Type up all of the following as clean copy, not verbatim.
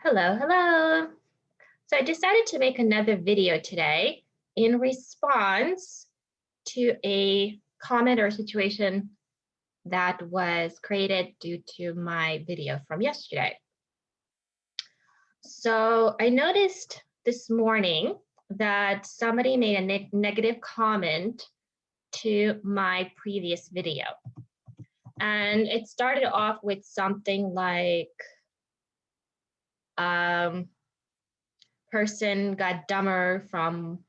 Hello, hello. So I decided to make another video today in response to a comment or situation that was created due to my video from yesterday. So I noticed this morning that somebody made a negative comment to my previous video. And it started off with something like, person got dumber from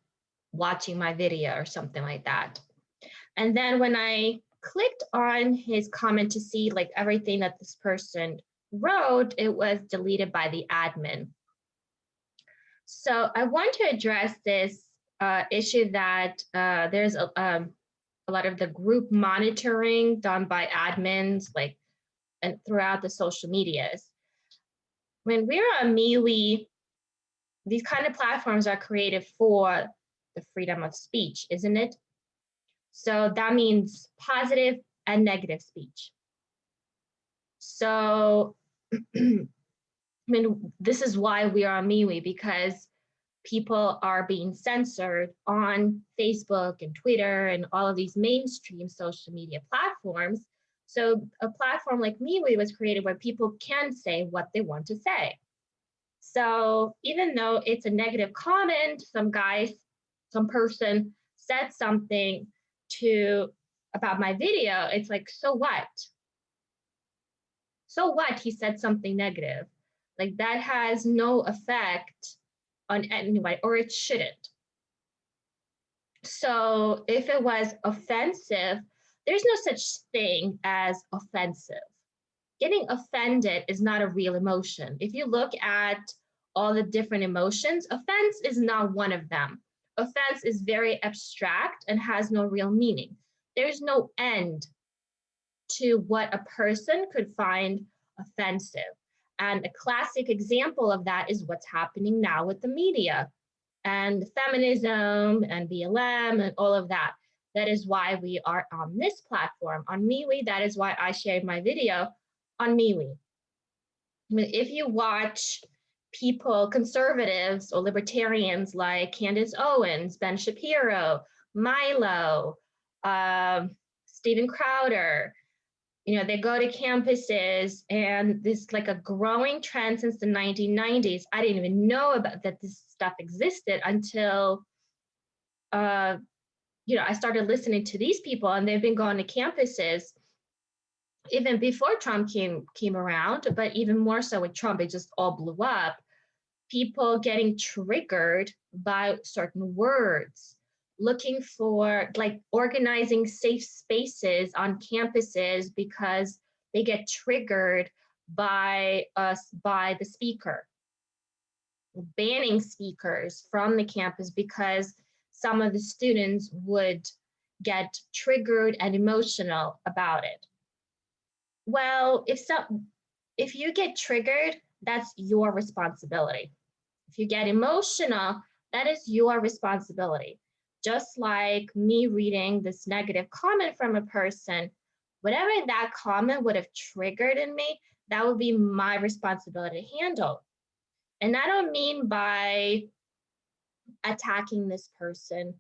watching my video or something like that. And then when I clicked on his comment to see like everything that this person wrote, it was deleted by the admin. So I want to address this issue that there's a lot of the group monitoring done by admins, like and throughout the social medias. When we're on MeWe, these kind of platforms are created for the freedom of speech, isn't it? So that means positive and negative speech. So, I mean, this is why we are on MeWe, because people are being censored on Facebook and Twitter and all of these mainstream social media platforms. So a platform like MeWe was created where people can say what they want to say. So even though it's a negative comment, some person said something about my video, it's like, so what? So what he said something negative? Like that has no effect on anybody, or it shouldn't. So if it was offensive, there's no such thing as offensive. Getting offended is not a real emotion. If you look at all the different emotions, offense is not one of them. Offense is very abstract and has no real meaning. There's no end to what a person could find offensive. And a classic example of that is what's happening now with the media and feminism and BLM and all of that. That is why we are on this platform, on MeWe. That is why I shared my video on MeWe. I mean, if you watch people, conservatives or libertarians like Candace Owens, Ben Shapiro, Milo, Steven Crowder, they go to campuses, and this like a growing trend since the 1990s. I didn't even know about that this stuff existed until I started listening to these people, and they've been going to campuses even before Trump came around, but even more so with Trump, it just all blew up. People getting triggered by certain words, looking for like organizing safe spaces on campuses because they get triggered by the speaker, banning speakers from the campus because some of the students would get triggered and emotional about it. Well, if you get triggered, that's your responsibility. If you get emotional, that is your responsibility. Just like me reading this negative comment from a person, whatever that comment would have triggered in me, that would be my responsibility to handle. And I don't mean by attacking this person,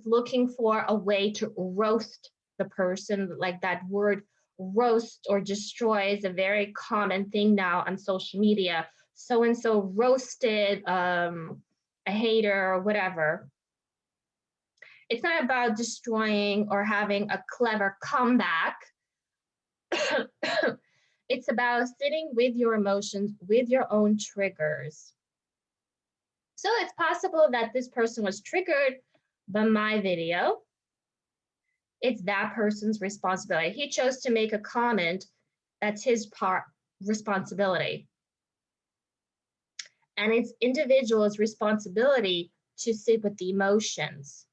looking for a way to roast the person, like that word roast or destroy is a very common thing now on social media. So and so roasted a hater or whatever. It's not about destroying or having a clever comeback. It's about sitting with your emotions, with your own triggers. So it's possible that this person was triggered by my video. It's that person's responsibility. He chose to make a comment. That's his responsibility. And it's individual's responsibility to sit with the emotions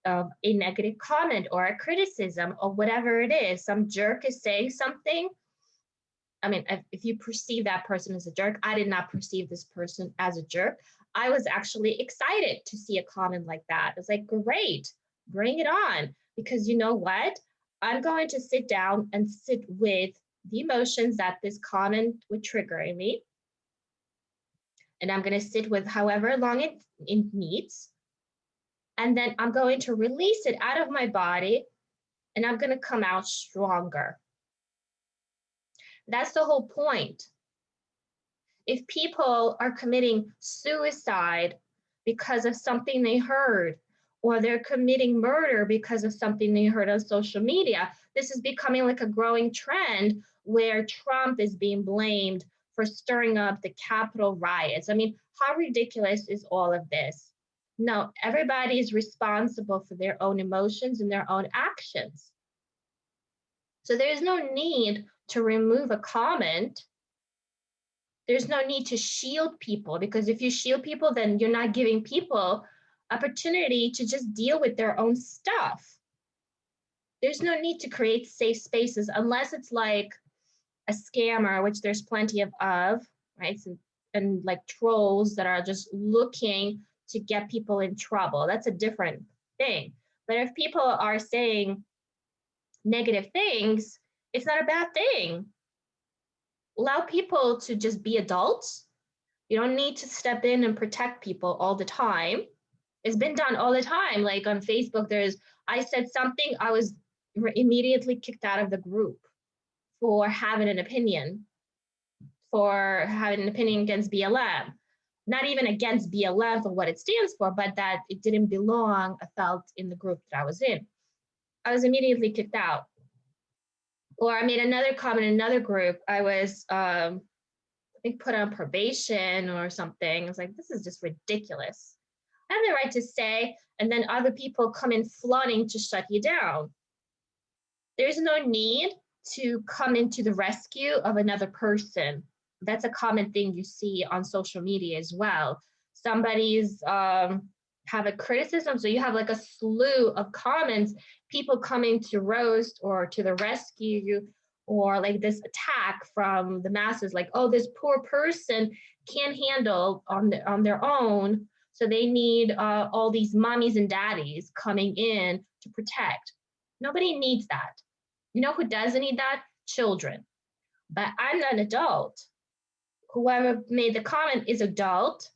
of a negative comment or a criticism or whatever it is. Some jerk is saying something. I mean, if you perceive that person as a jerk, I did not perceive this person as a jerk. I was actually excited to see a comment like that. It's like, great, bring it on. Because you know what? I'm going to sit down and sit with the emotions that this comment would trigger in me. and I'm going to sit with however long it needs. And then I'm going to release it out of my body, and I'm going to come out stronger. That's the whole point. If people are committing suicide because of something they heard, or they're committing murder because of something they heard on social media, this is becoming like a growing trend where Trump is being blamed for stirring up the Capitol riots. I mean, how ridiculous is all of this? No, everybody is responsible for their own emotions and their own actions. So there's no need to remove a comment. There's no need to shield people, because if you shield people, then you're not giving people opportunity to just deal with their own stuff. There's no need to create safe spaces unless it's like a scammer, which there's plenty of, right? And like trolls that are just looking to get people in trouble. That's a different thing. But if people are saying negative things, it's not a bad thing. Allow people to just be adults. You don't need to step in and protect people all the time. It's been done all the time. Like on Facebook, I said something, I was immediately kicked out of the group for having an opinion, against BLM. Not even against BLM for what it stands for, but that it didn't belong, I felt, in the group that I was in. I was immediately kicked out. Or I made another comment in another group. I was, I think, put on probation or something. I was like, this is just ridiculous. I have the right to say, and then other people come in flooding to shut you down. There's no need to come into the rescue of another person. That's a common thing you see on social media as well. Somebody's have a criticism, so you have like a slew of comments, people coming to roast or to the rescue you, or like this attack from the masses, like, oh, this poor person can't handle on their own, so they need all these mommies and daddies coming in to protect. Nobody needs that. You know who doesn't need that? Children. But I'm not an adult. Whoever made the comment is adult.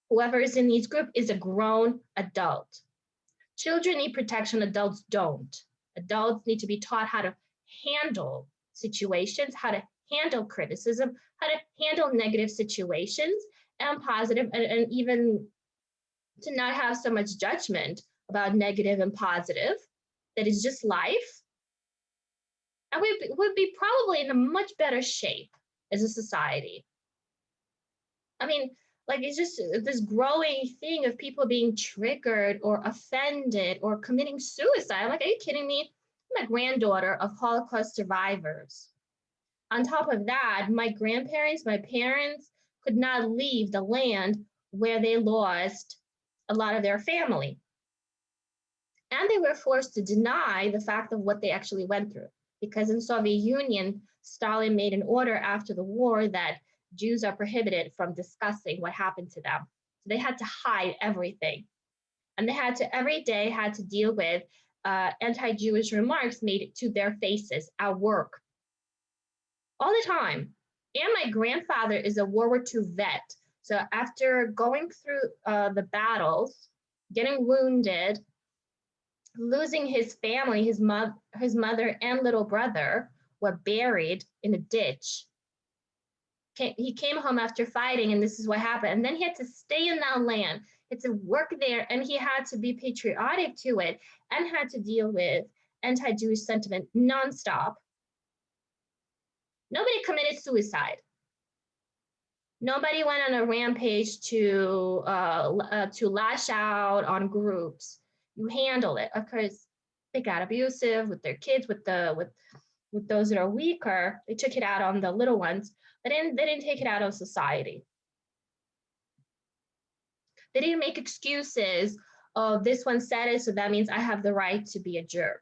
Whoever is in these group is a grown adult. Children need protection, adults don't. Adults need to be taught how to handle situations, how to handle criticism, how to handle negative situations and positive, and even to not have so much judgment about negative and positive, that is just life. And we would be probably in a much better shape as a society. I mean, like, it's just this growing thing of people being triggered or offended or committing suicide. I'm like, are you kidding me? I'm a granddaughter of Holocaust survivors. On top of that, my grandparents, my parents could not leave the land where they lost a lot of their family. And they were forced to deny the fact of what they actually went through. Because in Soviet Union, Stalin made an order after the war that Jews are prohibited from discussing what happened to them. So they had to hide everything. And they had to, every day, had to deal with anti-Jewish remarks made to their faces at work. All the time. And my grandfather is a World War II vet. So after going through the battles, getting wounded, losing his family, his mother and little brother were buried in a ditch. He came home after fighting, and this is what happened. And then he had to stay in that land, had to work there, and he had to be patriotic to it, and had to deal with anti-Jewish sentiment nonstop. Nobody committed suicide. Nobody went on a rampage to lash out on groups. You handle it. Of course, they got abusive with their kids, with those that are weaker. They took it out on the little ones. They didn't take it out on society. They didn't make excuses. Oh, this one said it, so that means I have the right to be a jerk.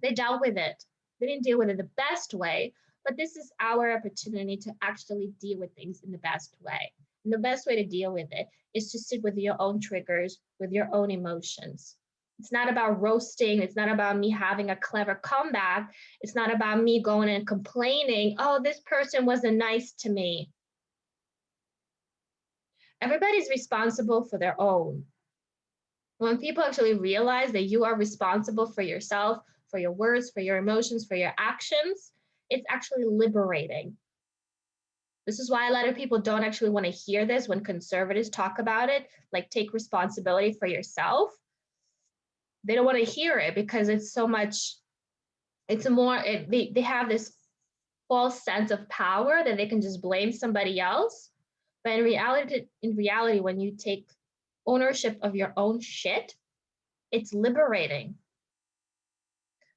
They dealt with it. They didn't deal with it the best way, but this is our opportunity to actually deal with things in the best way. And the best way to deal with it is to sit with your own triggers, with your own emotions. It's not about roasting. It's not about me having a clever comeback. It's not about me going and complaining, oh, this person wasn't nice to me. Everybody's responsible for their own. When people actually realize that you are responsible for yourself, for your words, for your emotions, for your actions, it's actually liberating. This is why a lot of people don't actually want to hear this when conservatives talk about it, like take responsibility for yourself. They don't want to hear it because it's so much, it's more, they have this false sense of power that they can just blame somebody else. But in reality, when you take ownership of your own shit, it's liberating.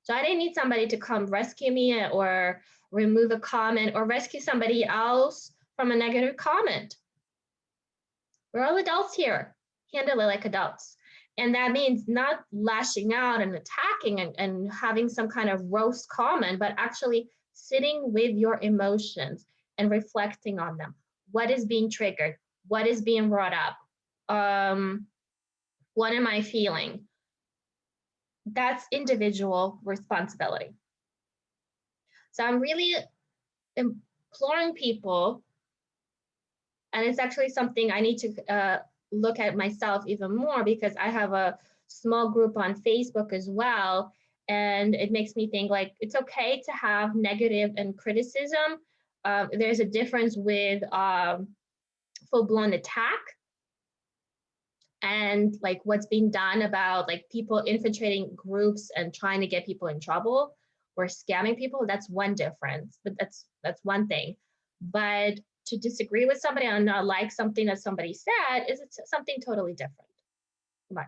So I didn't need somebody to come rescue me or remove a comment or rescue somebody else from a negative comment. We're all adults here. Handle it like adults. And that means not lashing out and attacking and having some kind of roast comment, but actually sitting with your emotions and reflecting on them. What is being triggered? What is being brought up? What am I feeling? That's individual responsibility. So I'm really imploring people, and it's actually something I need to look at myself even more because I have a small group on Facebook as well. And it makes me think like it's okay to have negative and criticism. There's a difference with full-blown attack and like what's being done about like people infiltrating groups and trying to get people in trouble or scamming people. That's one difference, but that's one thing. But to disagree with somebody and not like something that somebody said is something totally different. Bye.